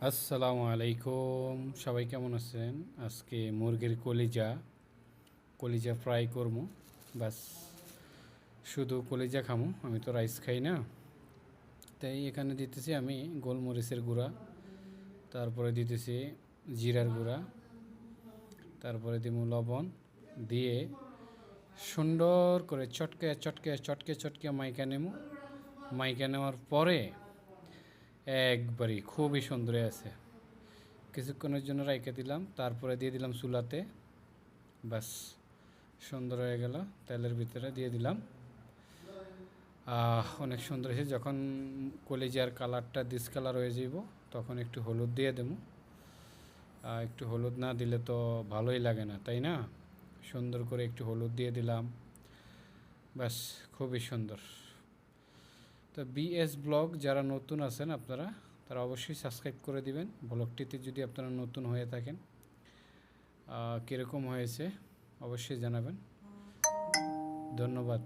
আসসালামু আলাইকুম, সবাই কেমন আছেন? আজকে মুরগির কলিজা ফ্রাই করবো। বাস, শুধু কলিজা খামু, আমি তো রাইস খাই না। তাই এখানে দিতেছি আমি গোলমরিচের গুঁড়া, তারপরে দিতেছি জিরার গুঁড়া, তারপরে দিব লবণ, দিয়ে সুন্দর করে চটকে চটকে চটকে চটকে মাইকা নেওয়ার পরে একবারই খুবই সুন্দর আছে। কিছুক্ষণের জন্য রাইখে দিলাম, তারপরে দিয়ে দিলাম চুলাতে। বাস, সুন্দর হয়ে গেল। তেলের ভিতরে দিয়ে দিলাম। অনেক সুন্দর হয়েছে। যখন কলিজার কালারটা ডিসকালার হয়ে যাব, তখন একটু হলুদ দিয়ে দেবো। একটু হলুদ না দিলে তো ভালোই লাগে না, তাই না? সুন্দর করে একটু হলুদ দিয়ে দিলাম। ব্যাস, খুবই সুন্দর। তো বিএস ব্লগ যারা নতুন আছেন আপনারা, তারা অবশ্যই সাবস্ক্রাইব করে দিবেন ব্লগটিতে, যদি আপনারা নতুন হয়ে থাকেন। কীরকম হয়েছে অবশ্যই জানাবেন। ধন্যবাদ।